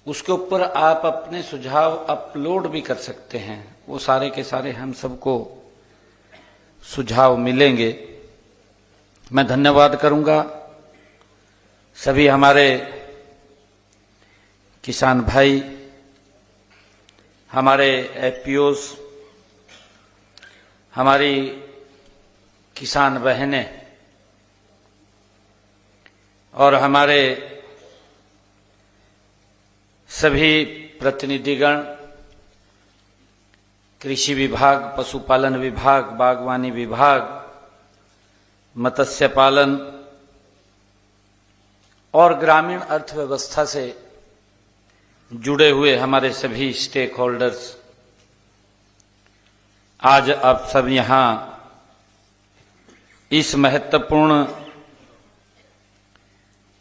उसके ऊपर आप अपने सुझाव अपलोड भी कर सकते हैं। वो सारे के सारे हम सबको सुझाव मिलेंगे। मैं धन्यवाद करूंगा सभी हमारे किसान भाई, हमारे एफपीओस, हमारी किसान बहनें और हमारे सभी प्रतिनिधिगण, कृषि विभाग, पशुपालन विभाग, बागवानी विभाग, मत्स्य पालन और ग्रामीण अर्थव्यवस्था से जुड़े हुए हमारे सभी स्टेक होल्डर्स, आज आप सब यहां इस महत्वपूर्ण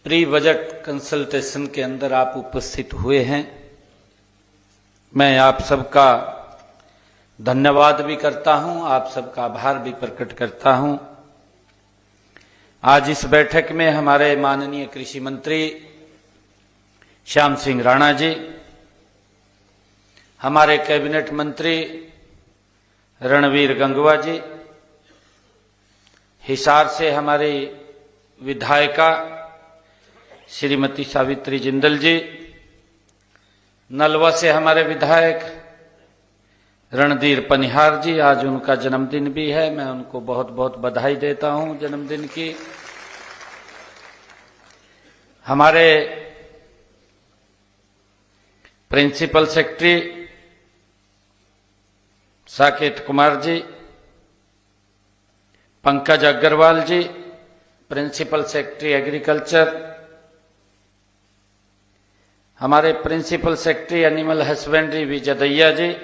प्री बजट कंसल्टेशन के अंदर आप उपस्थित हुए हैं। मैं आप सबका धन्यवाद भी करता हूं, आप सबका आभार भी प्रकट करता हूं। आज इस बैठक में हमारे माननीय कृषि मंत्री श्याम सिंह राणा जी, हमारे कैबिनेट मंत्री रणवीर गंगवा जी, हिसार से हमारी विधायिका श्रीमती सावित्री जिंदल जी, नलवा से हमारे विधायक रणधीर पनिहार जी, आज उनका जन्मदिन भी है, मैं उनको बहुत बहुत बधाई देता हूं जन्मदिन की। हमारे प्रिंसिपल सेक्रेटरी साकेत कुमार जी, पंकज अग्रवाल जी, प्रिंसिपल सेक्रेटरी एग्रीकल्चर, हमारे प्रिंसिपल सेक्रेटरी एनिमल हस्बेंड्री विजयदैया जी,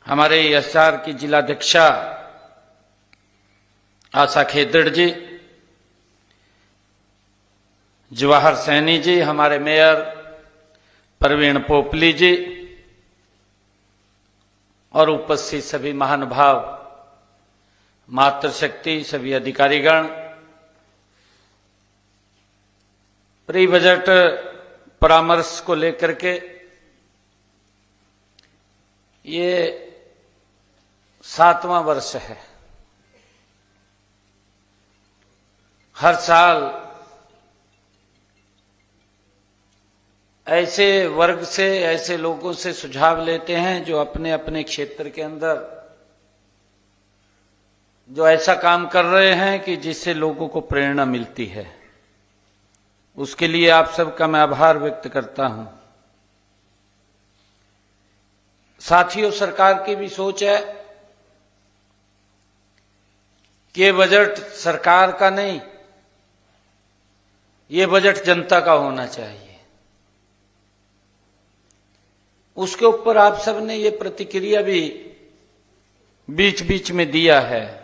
हमारे एसआर की जिलाध्यक्षा आशा खेदड़ जी, जवाहर सैनी जी, हमारे मेयर प्रवीण पोपली जी और उपस्थित सभी महानुभाव, मातृशक्ति, सभी अधिकारीगण, प्री बजट परामर्श को लेकर के ये 7वां वर्ष है। हर साल ऐसे वर्ग से, ऐसे लोगों से सुझाव लेते हैं जो अपने अपने क्षेत्र के अंदर जो ऐसा काम कर रहे हैं कि जिससे लोगों को प्रेरणा मिलती है। उसके लिए आप सबका मैं आभार व्यक्त करता हूं। साथियों, सरकार की भी सोच है कि ये बजट सरकार का नहीं, ये बजट जनता का होना चाहिए। उसके ऊपर आप सबने ये प्रतिक्रिया भी बीच बीच में दिया है।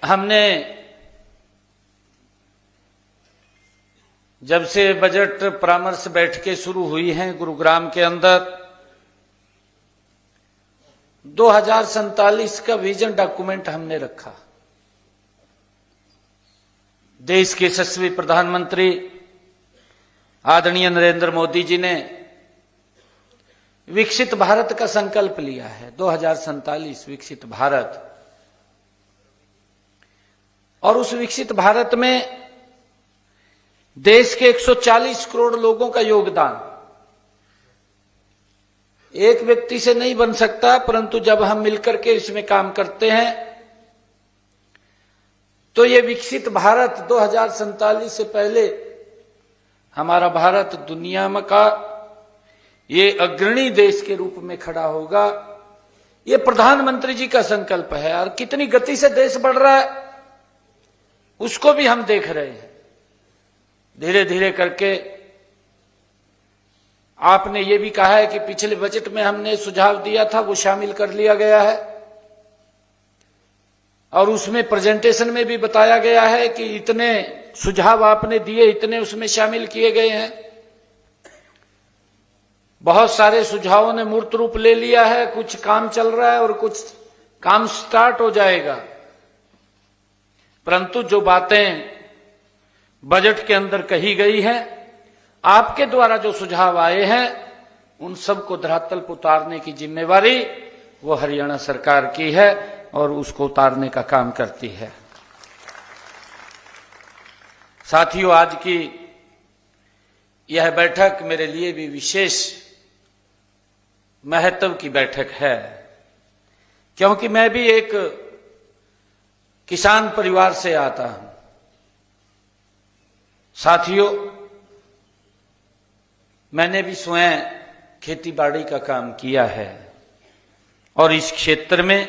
हमने जब से बजट परामर्श बैठकें शुरू हुई हैं गुरुग्राम के अंदर, 2047 का विजन डॉक्यूमेंट हमने रखा। देश के यशस्वी प्रधानमंत्री आदरणीय नरेंद्र मोदी जी ने विकसित भारत का संकल्प लिया है, 2047 विकसित भारत। और उस विकसित भारत में देश के 140 करोड़ लोगों का योगदान एक व्यक्ति से नहीं बन सकता, परंतु जब हम मिलकर के इसमें काम करते हैं तो ये विकसित भारत 2047 से पहले हमारा भारत दुनिया में का ये अग्रणी देश के रूप में खड़ा होगा। ये प्रधानमंत्री जी का संकल्प है और कितनी गति से देश बढ़ रहा है उसको भी हम देख रहे हैं। धीरे धीरे करके आपने ये भी कहा है कि पिछले बजट में हमने सुझाव दिया था वो शामिल कर लिया गया है और उसमें प्रेजेंटेशन में भी बताया गया है कि इतने सुझाव आपने दिए, इतने उसमें शामिल किए गए हैं। बहुत सारे सुझावों ने मूर्त रूप ले लिया है, कुछ काम चल रहा है और कुछ काम स्टार्ट हो जाएगा। परंतु जो बातें बजट के अंदर कही गई हैं, आपके द्वारा जो सुझाव आए हैं, उन सबको धरातल पर उतारने की जिम्मेवारी वो हरियाणा सरकार की है और उसको उतारने का काम करती है। साथियों, आज की यह बैठक मेरे लिए भी विशेष महत्व की बैठक है, क्योंकि मैं भी एक किसान परिवार से आता हूं। साथियों, मैंने भी स्वयं खेती बाड़ी का काम किया है और इस क्षेत्र में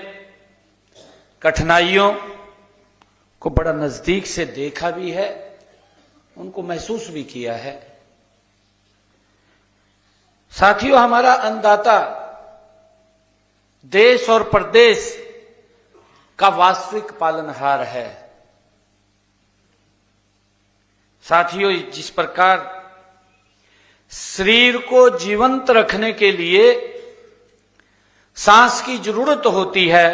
कठिनाइयों को बड़ा नजदीक से देखा भी है, उनको महसूस भी किया है। साथियों, हमारा अन्नदाता देश और प्रदेश का वास्तविक पालनहार है। साथियों, जिस प्रकार शरीर को जीवंत रखने के लिए सांस की जरूरत होती है,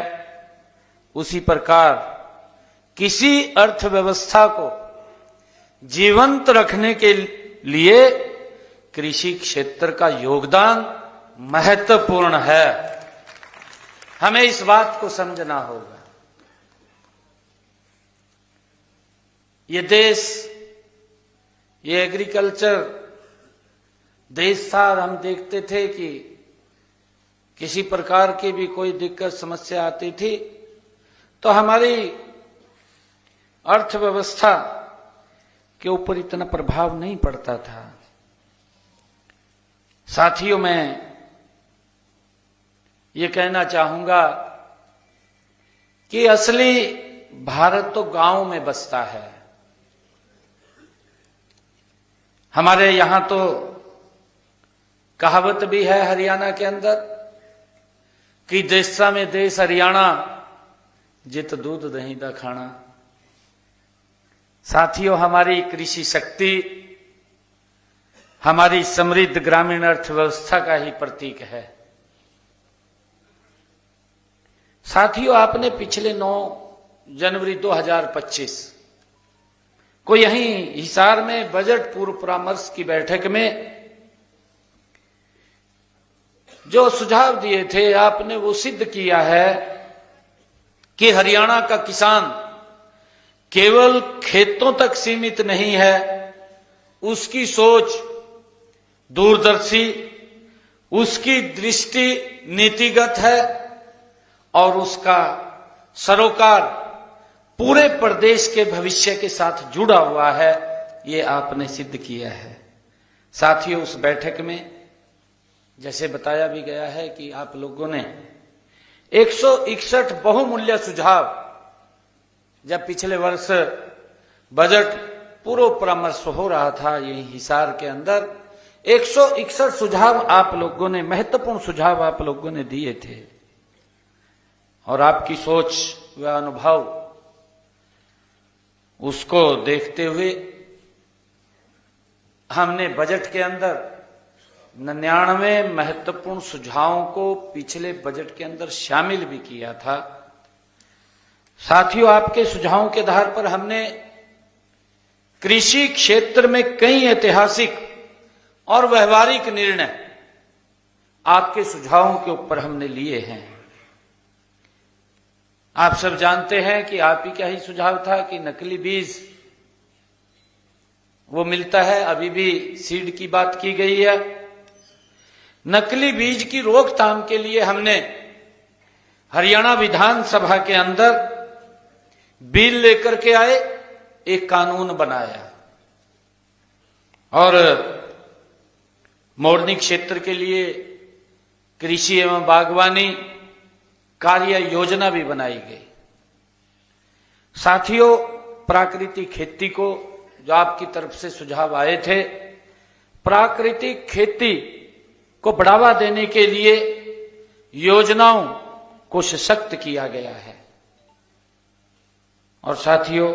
उसी प्रकार किसी अर्थव्यवस्था को जीवंत रखने के लिए कृषि क्षेत्र का योगदान महत्वपूर्ण है। हमें इस बात को समझना होगा। ये देश, ये एग्रीकल्चर देश था और हम देखते थे कि किसी प्रकार की भी कोई दिक्कत समस्या आती थी तो हमारी अर्थव्यवस्था के ऊपर इतना प्रभाव नहीं पड़ता था। साथियों, मैं ये कहना चाहूंगा कि असली भारत तो गांव में बसता है। हमारे यहां तो कहावत भी है हरियाणा के अंदर कि देशा में देश हरियाणा, जित दूध दही दा खाना। साथियों, हमारी कृषि शक्ति हमारी समृद्ध ग्रामीण अर्थव्यवस्था का ही प्रतीक है। साथियों, आपने पिछले 9 जनवरी 2025 को यहीं हिसार में बजट पूर्व परामर्श की बैठक में जो सुझाव दिए थे, आपने वो सिद्ध किया है कि हरियाणा का किसान केवल खेतों तक सीमित नहीं है, उसकी सोच दूरदर्शी, उसकी दृष्टि नीतिगत है और उसका सरोकार पूरे प्रदेश के भविष्य के साथ जुड़ा हुआ है। ये आपने सिद्ध किया है। साथियों, उस बैठक में जैसे बताया भी गया है कि आप लोगों ने 161 बहुमूल्य सुझाव, जब पिछले वर्ष बजट पूर्व परामर्श हो रहा था ये हिसार के अंदर, 161 सुझाव आप लोगों ने, महत्वपूर्ण सुझाव आप लोगों ने दिए थे और आपकी सोच व अनुभव उसको देखते हुए हमने बजट के अंदर 99 महत्वपूर्ण सुझावों को पिछले बजट के अंदर शामिल भी किया था। साथियों, आपके सुझावों के आधार पर हमने कृषि क्षेत्र में कई ऐतिहासिक और व्यवहारिक निर्णय आपके सुझावों के ऊपर हमने लिए हैं। आप सब जानते हैं कि आप ही का ही सुझाव था कि नकली बीज वो मिलता है, अभी भी सीड की बात की गई है। नकली बीज की रोकथाम के लिए हमने हरियाणा विधानसभा के अंदर बिल लेकर के आए, एक कानून बनाया और मोरनी क्षेत्र के लिए कृषि एवं बागवानी कार्य योजना भी बनाई गई। साथियों, प्राकृतिक खेती को जो आपकी तरफ से सुझाव आए थे, प्राकृतिक खेती को बढ़ावा देने के लिए योजनाओं को सशक्त किया गया है। और साथियों,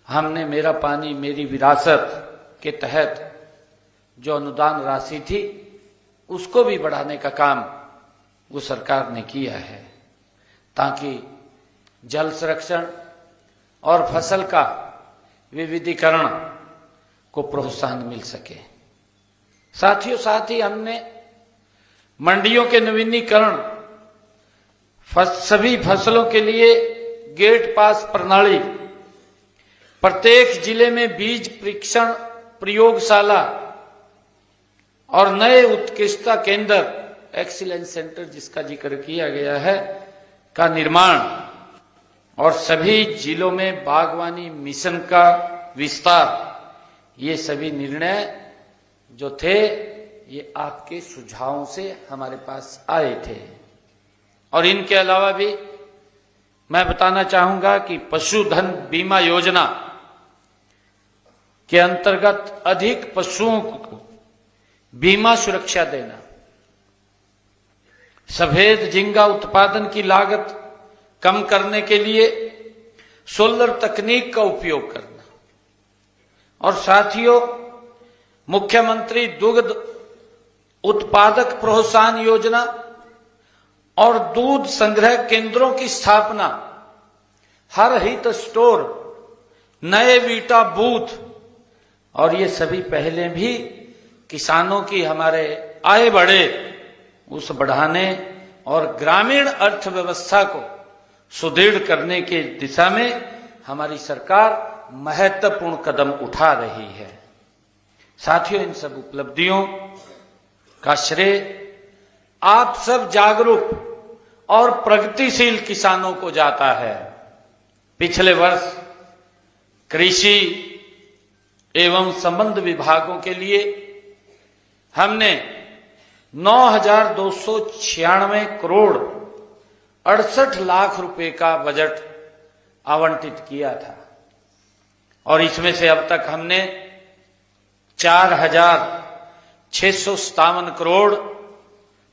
हमने मेरा पानी मेरी विरासत के तहत जो अनुदान राशि थी उसको भी बढ़ाने का काम वो सरकार ने किया है, ताकि जल संरक्षण और फसल का विविधीकरण को प्रोत्साहन मिल सके। साथियों, साथ ही हमने मंडियों के नवीनीकरण, सभी फसलों के लिए गेट पास प्रणाली, प्रत्येक जिले में बीज परीक्षण प्रयोगशाला और नए उत्कृष्टता केंद्र, एक्सीलेंस सेंटर जिसका जिक्र किया गया है, का निर्माण और सभी जिलों में बागवानी मिशन का विस्तार, ये सभी निर्णय जो थे ये आपके सुझावों से हमारे पास आए थे। और इनके अलावा भी मैं बताना चाहूंगा कि पशुधन बीमा योजना के अंतर्गत अधिक पशुओं को बीमा सुरक्षा देना, सफेद झींगा उत्पादन की लागत कम करने के लिए सोलर तकनीक का उपयोग करना, और साथियों, मुख्यमंत्री दुग्ध उत्पादक प्रोत्साहन योजना और दूध संग्रह केंद्रों की स्थापना, हर हित स्टोर, नए वीटा बूथ, और ये सभी पहले भी किसानों की हमारे आय बढ़े उस बढ़ाने और ग्रामीण अर्थव्यवस्था को सुदृढ़ करने के दिशा में हमारी सरकार महत्वपूर्ण कदम उठा रही है। साथियों, इन सब उपलब्धियों का श्रेय आप सब जागरूक और प्रगतिशील किसानों को जाता है। पिछले वर्ष कृषि एवं संबद्ध विभागों के लिए हमने 9,296 करोड़ 68 लाख रुपए का बजट आवंटित किया था, और इसमें से अब तक हमने 4,657 करोड़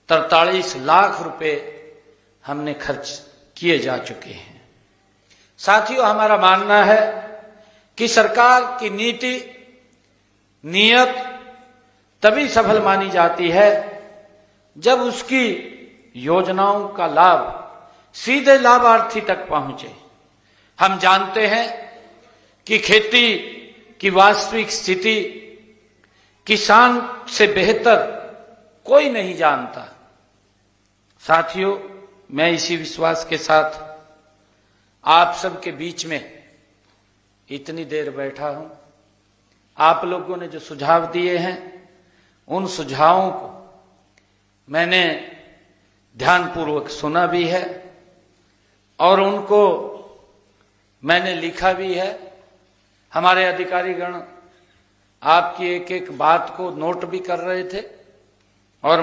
43 लाख रुपए हमने खर्च किए जा चुके हैं। साथियों, हमारा मानना है कि सरकार की नीति, नीयत तभी सफल मानी जाती है जब उसकी योजनाओं का लाभ सीधे लाभार्थी तक पहुंचे। हम जानते हैं कि खेती की वास्तविक स्थिति किसान से बेहतर कोई नहीं जानता। साथियों, मैं इसी विश्वास के साथ आप सबके बीच में इतनी देर बैठा हूं। आप लोगों ने जो सुझाव दिए हैं, उन सुझावों को मैंने ध्यानपूर्वक सुना भी है और उनको मैंने लिखा भी है। हमारे अधिकारीगण आपकी एक एक बात को नोट भी कर रहे थे, और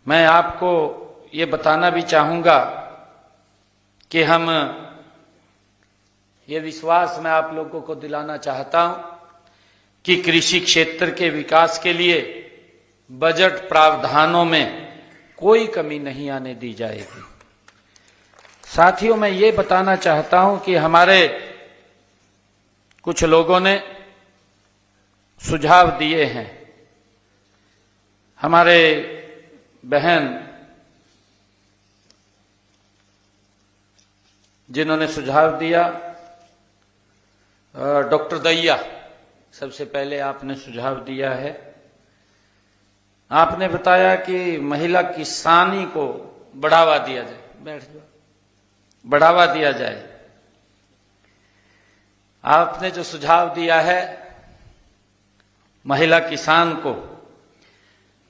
मैं आपको ये बताना भी चाहूंगा कि हम ये विश्वास मैं आप लोगों को दिलाना चाहता हूं कि कृषि क्षेत्र के विकास के लिए बजट प्रावधानों में कोई कमी नहीं आने दी जाएगी। साथियों, मैं ये बताना चाहता हूं कि हमारे कुछ लोगों ने सुझाव दिए हैं। हमारे बहन जिन्होंने सुझाव दिया, डॉक्टर दैया, सबसे पहले आपने सुझाव दिया है। आपने बताया कि महिला किसानी को बढ़ावा दिया जाए। बैठ जाओ। बढ़ावा दिया जाए। आपने जो सुझाव दिया है, महिला किसान को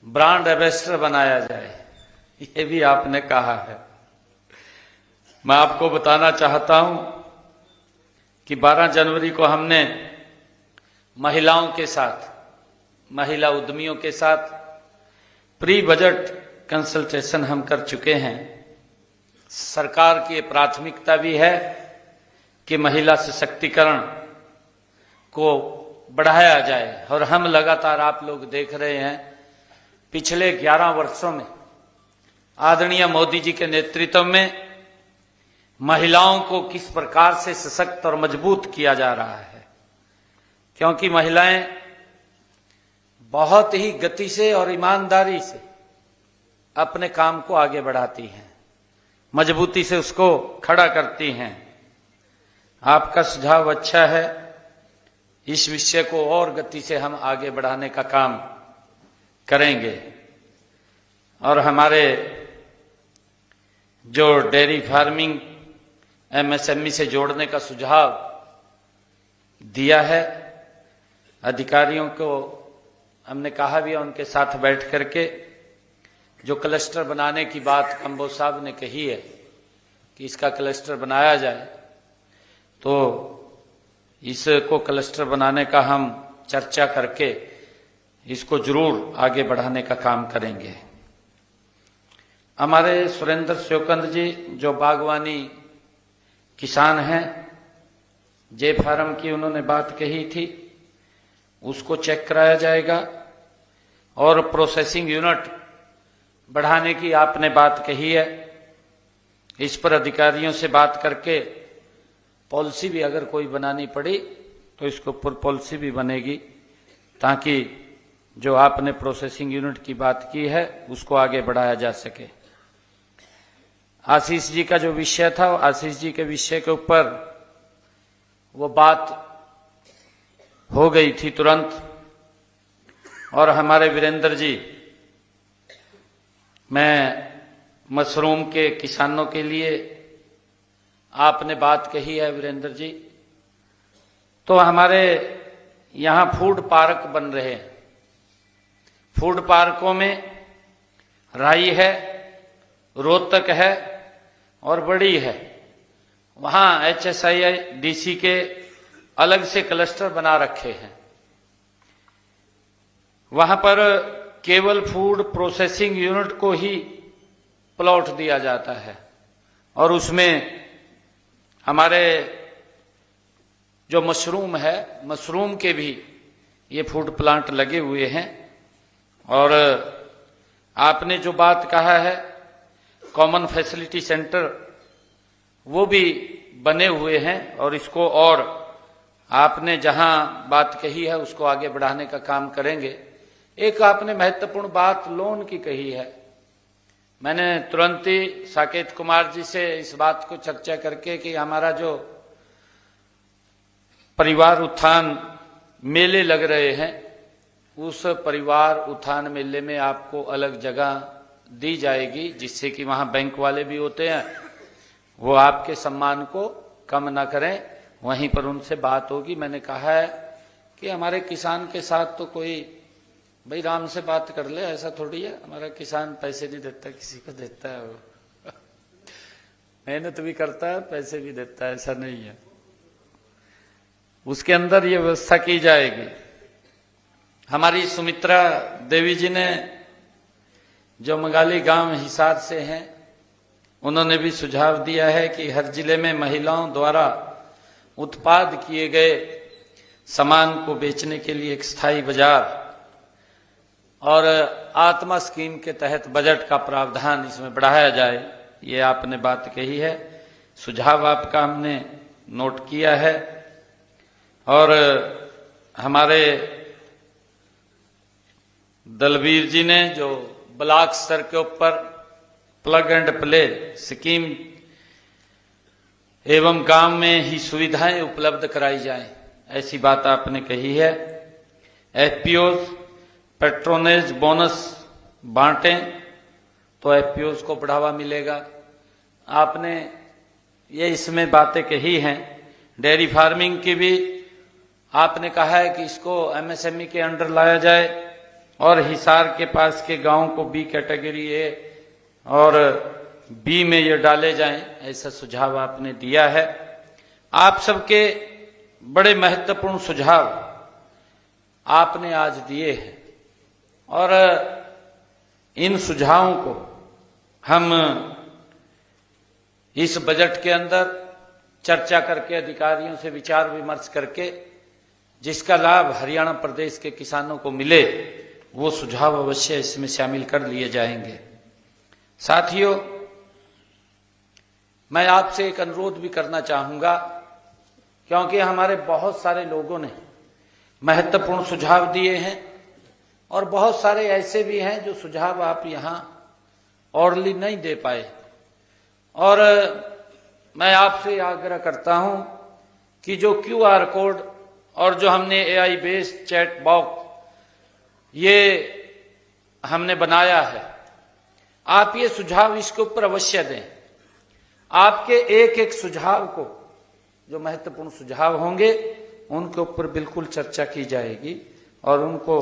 ब्रांड एम्बेसडर बनाया जाए, ये भी आपने कहा है। मैं आपको बताना चाहता हूं कि 12 जनवरी को हमने महिलाओं के साथ, महिला उद्यमियों के साथ प्री बजट कंसल्टेशन हम कर चुके हैं। सरकार की प्राथमिकता भी है कि महिला सशक्तिकरण को बढ़ाया जाए, और हम लगातार, आप लोग देख रहे हैं, पिछले 11 वर्षों में आदरणीय मोदी जी के नेतृत्व में महिलाओं को किस प्रकार से सशक्त और मजबूत किया जा रहा है। क्योंकि महिलाएं बहुत ही गति से और ईमानदारी से अपने काम को आगे बढ़ाती हैं, मजबूती से उसको खड़ा करती हैं। आपका सुझाव अच्छा है। इस विषय को और गति से हम आगे बढ़ाने का काम करेंगे और हमारे जो डेयरी फार्मिंग एमएसएमई से जोड़ने का सुझाव दिया है, अधिकारियों को हमने कहा भी है, उनके साथ बैठ करके जो क्लस्टर बनाने की बात कंबोज साहब ने कही है कि इसका क्लस्टर बनाया जाए, तो इसको क्लस्टर बनाने का हम चर्चा करके इसको जरूर आगे बढ़ाने का काम करेंगे। हमारे सुरेंद्र शिवकंद जी जो बागवानी किसान हैं, जे फार्म की उन्होंने बात कही थी, उसको चेक कराया जाएगा और प्रोसेसिंग यूनिट बढ़ाने की आपने बात कही है। इस पर अधिकारियों से बात करके पॉलिसी भी अगर कोई बनानी पड़ी तो इसके ऊपर पॉलिसी भी बनेगी, ताकि जो आपने प्रोसेसिंग यूनिट की बात की है उसको आगे बढ़ाया जा सके। आशीष जी का जो विषय था, आशीष जी के विषय के ऊपर वो बात हो गई थी तुरंत। और हमारे वीरेंद्र जी, मैं मशरूम के किसानों के लिए आपने बात कही है वीरेंद्र जी, तो हमारे यहां फूड पार्क बन रहे हैं। फूड पार्कों में राई है, रोहतक है और बड़ी है। वहां HSIDC के अलग से क्लस्टर बना रखे हैं। वहां पर केवल फूड प्रोसेसिंग यूनिट को ही प्लॉट दिया जाता है और उसमें हमारे जो मशरूम है, मशरूम के भी ये फूड प्लांट लगे हुए हैं। और आपने जो बात कहा है कॉमन फैसिलिटी सेंटर, वो भी बने हुए हैं और इसको और आपने जहां बात कही है उसको आगे बढ़ाने का काम करेंगे। एक आपने महत्वपूर्ण बात लोन की कही है। मैंने तुरंत ही साकेत कुमार जी से इस बात को चर्चा करके कि हमारा जो परिवार उत्थान मेले लग रहे हैं, उस परिवार उत्थान मेले में आपको अलग जगह दी जाएगी, जिससे कि वहां बैंक वाले भी होते हैं, वो आपके सम्मान को कम ना करें। वहीं पर उनसे बात होगी। मैंने कहा है कि हमारे किसान के साथ तो कोई भाई राम से बात कर ले, ऐसा थोड़ी है। हमारा किसान पैसे नहीं देता, किसी को देता है, वो मेहनत भी करता है, पैसे भी देता है, ऐसा नहीं है। उसके अंदर ये व्यवस्था की जाएगी। हमारी सुमित्रा देवी जी ने जो मंगाली गांव हिसार से हैं, उन्होंने भी सुझाव दिया है कि हर जिले में महिलाओं द्वारा उत्पाद किए गए सामान को बेचने के लिए एक स्थायी बाजार और आत्मा स्कीम के तहत बजट का प्रावधान इसमें बढ़ाया जाए। ये आपने बात कही है, सुझाव आपका हमने नोट किया है। और हमारे दलवीर जी ने जो ब्लॉक स्तर के ऊपर प्लग एंड प्ले स्कीम एवं गांव में ही सुविधाएं उपलब्ध कराई जाएं, ऐसी बात आपने कही है। FPOs पेट्रोनेज बोनस बांटें तो FPOs को बढ़ावा मिलेगा। आपने ये इसमें बातें कही हैं। डेयरी फार्मिंग की भी आपने कहा है कि इसको MSME के अंडर लाया जाए और हिसार के पास के गांव को B कैटेगरी A और B में ये डाले जाएं, ऐसा सुझाव आपने दिया है। आप सबके बड़े महत्वपूर्ण सुझाव आपने आज दिए हैं और इन सुझावों को हम इस बजट के अंदर चर्चा करके अधिकारियों से विचार विमर्श करके जिसका लाभ हरियाणा प्रदेश के किसानों को मिले, वो सुझाव अवश्य इसमें शामिल कर लिए जाएंगे। साथियों, मैं आपसे एक अनुरोध भी करना चाहूंगा, क्योंकि हमारे बहुत सारे लोगों ने महत्वपूर्ण सुझाव दिए हैं और बहुत सारे ऐसे भी हैं जो सुझाव आप यहां ऑर्डरली नहीं दे पाए। और मैं आपसे आग्रह करता हूं कि जो QR कोड और जो हमने AI बेस्ड चैट बॉक्स ये हमने बनाया है, आप ये सुझाव इसके ऊपर अवश्य दें। आपके एक एक सुझाव को, जो महत्वपूर्ण सुझाव होंगे, उनके ऊपर बिल्कुल चर्चा की जाएगी और उनको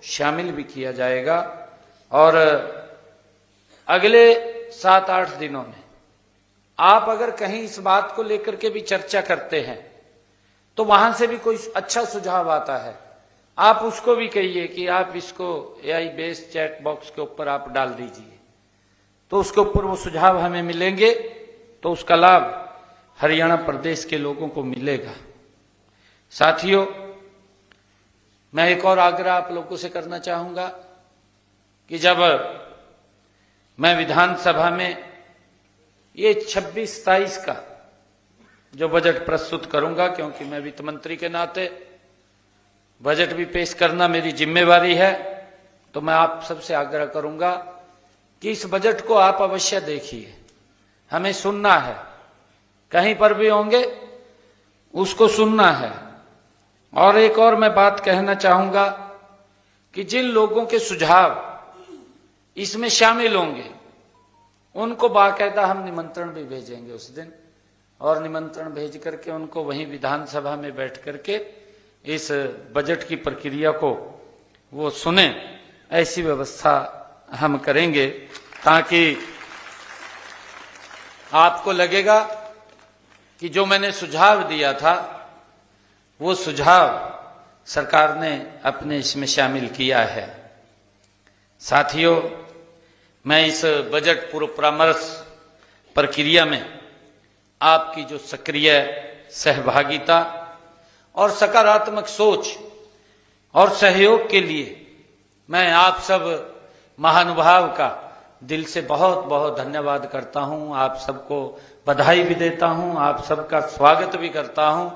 शामिल भी किया जाएगा। और अगले 7-8 दिनों में आप अगर कहीं इस बात को लेकर के भी चर्चा करते हैं तो वहां से भी कोई अच्छा सुझाव आता है, आप उसको भी कहिए कि आप इसको AI बेस्ड चैट बॉक्स के ऊपर आप डाल दीजिए, तो उसके ऊपर वो सुझाव हमें मिलेंगे तो उसका लाभ हरियाणा प्रदेश के लोगों को मिलेगा। साथियों, मैं एक और आग्रह आप लोगों से करना चाहूंगा कि जब मैं विधानसभा में ये 26-27 का जो बजट प्रस्तुत करूंगा, क्योंकि मैं वित्त मंत्री के नाते बजट भी पेश करना मेरी जिम्मेवारी है, तो मैं आप सबसे आग्रह करूंगा कि इस बजट को आप अवश्य देखिए, हमें सुनना है, कहीं पर भी होंगे उसको सुनना है। और एक और मैं बात कहना चाहूंगा कि जिन लोगों के सुझाव इसमें शामिल होंगे उनको बाकायदा हम निमंत्रण भी भेजेंगे उस दिन, और निमंत्रण भेज करके उनको वहीं विधानसभा में बैठ करके इस बजट की प्रक्रिया को वो सुने, ऐसी व्यवस्था हम करेंगे ताकि आपको लगेगा कि जो मैंने सुझाव दिया था वो सुझाव सरकार ने अपने इसमें शामिल किया है। साथियों, मैं इस बजट पूर्व परामर्श प्रक्रिया में आपकी जो सक्रिय सहभागिता और सकारात्मक सोच और सहयोग के लिए मैं आप सब महानुभाव का दिल से बहुत बहुत धन्यवाद करता हूं। आप सबको बधाई भी देता हूं, आप सबका स्वागत भी करता हूं।